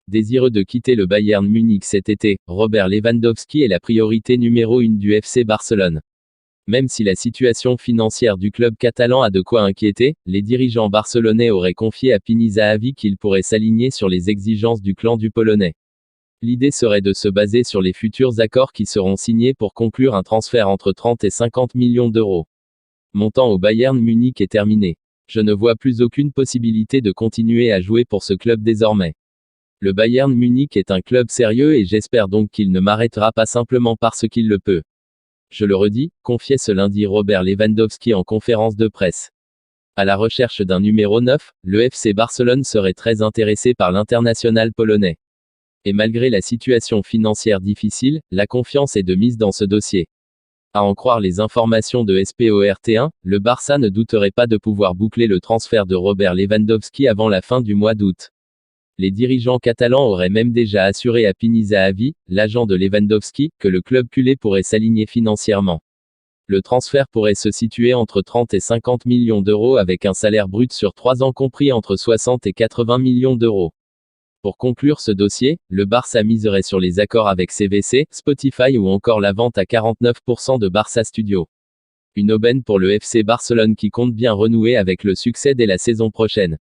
Désireux de quitter le Bayern Munich cet été, Robert Lewandowski est la priorité numéro 1 du FC Barcelone. Même si la situation financière du club catalan a de quoi inquiéter, les dirigeants barcelonais auraient confié à Pini Zahavi qu'il pourrait s'aligner sur les exigences du clan du Polonais. L'idée serait de se baser sur les futurs accords qui seront signés pour conclure un transfert entre 30 et 50 millions d'euros. Montant au Bayern Munich est terminé. Je ne vois plus aucune possibilité de continuer à jouer pour ce club désormais. Le Bayern Munich est un club sérieux et j'espère donc qu'il ne m'arrêtera pas simplement parce qu'il le peut. Je le redis, confiait ce lundi Robert Lewandowski en conférence de presse. À la recherche d'un numéro 9, le FC Barcelone serait très intéressé par l'international polonais. Et malgré la situation financière difficile, la confiance est de mise dans ce dossier. À en croire les informations de Sport1, le Barça ne douterait pas de pouvoir boucler le transfert de Robert Lewandowski avant la fin du mois d'août. Les dirigeants catalans auraient même déjà assuré à Pini Zahavi, l'agent de Lewandowski, que le club culé pourrait s'aligner financièrement. Le transfert pourrait se situer entre 30 et 50 millions d'euros avec un salaire brut sur 3 ans compris entre 60 et 80 millions d'euros. Pour conclure ce dossier, le Barça miserait sur les accords avec CVC, Spotify ou encore la vente à 49% de Barça Studio. Une aubaine pour le FC Barcelone qui compte bien renouer avec le succès dès la saison prochaine.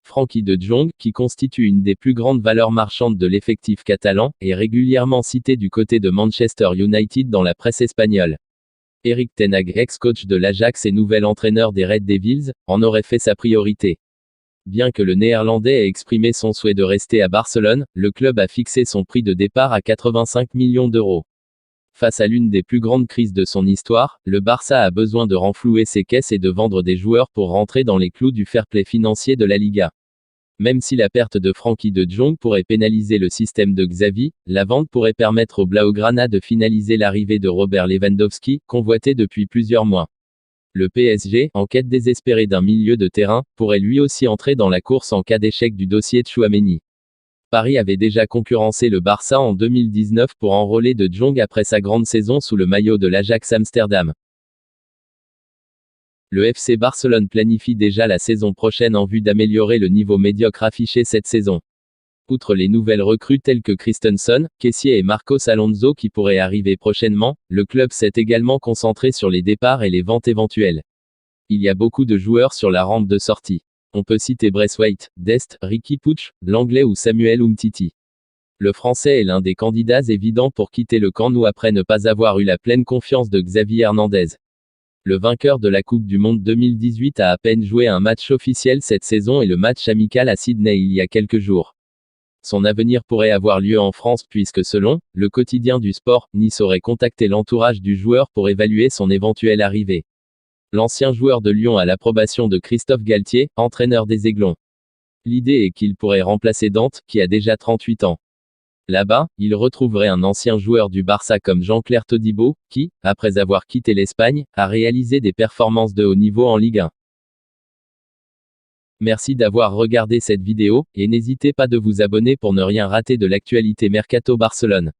Frenkie de Jong, qui constitue une des plus grandes valeurs marchandes de l'effectif catalan, est régulièrement cité du côté de Manchester United dans la presse espagnole. Erik ten Hag, ex-coach de l'Ajax et nouvel entraîneur des Red Devils, en aurait fait sa priorité. Bien que le Néerlandais ait exprimé son souhait de rester à Barcelone, le club a fixé son prix de départ à 85 millions d'euros. Face à l'une des plus grandes crises de son histoire, le Barça a besoin de renflouer ses caisses et de vendre des joueurs pour rentrer dans les clous du fair play financier de la Liga. Même si la perte de Frenkie de Jong pourrait pénaliser le système de Xavi, la vente pourrait permettre au Blaugrana de finaliser l'arrivée de Robert Lewandowski, convoité depuis plusieurs mois. Le PSG, en quête désespérée d'un milieu de terrain, pourrait lui aussi entrer dans la course en cas d'échec du dossier Tchouaméni. Paris avait déjà concurrencé le Barça en 2019 pour enrôler de Jong après sa grande saison sous le maillot de l'Ajax Amsterdam. Le FC Barcelone planifie déjà la saison prochaine en vue d'améliorer le niveau médiocre affiché cette saison. Outre les nouvelles recrues telles que Christensen, Kessié et Marcos Alonso qui pourraient arriver prochainement, le club s'est également concentré sur les départs et les ventes éventuelles. Il y a beaucoup de joueurs sur la rampe de sortie. On peut citer Braithwaite, Dest, Riqui Puig, l'anglais ou Samuel Umtiti. Le français est l'un des candidats évidents pour quitter le Camp Nou après ne pas avoir eu la pleine confiance de Xavi Hernandez. Le vainqueur de la Coupe du Monde 2018 a à peine joué un match officiel cette saison et le match amical à Sydney il y a quelques jours. Son avenir pourrait avoir lieu en France puisque selon le quotidien du sport, Nice aurait contacté l'entourage du joueur pour évaluer son éventuelle arrivée. L'ancien joueur de Lyon a l'approbation de Christophe Galtier, entraîneur des Aiglons. L'idée est qu'il pourrait remplacer Dante, qui a déjà 38 ans. Là-bas, il retrouverait un ancien joueur du Barça comme Jean-Claire Todibo, qui, après avoir quitté l'Espagne, a réalisé des performances de haut niveau en Ligue 1. Merci d'avoir regardé cette vidéo, et n'hésitez pas de vous abonner pour ne rien rater de l'actualité Mercato Barcelone.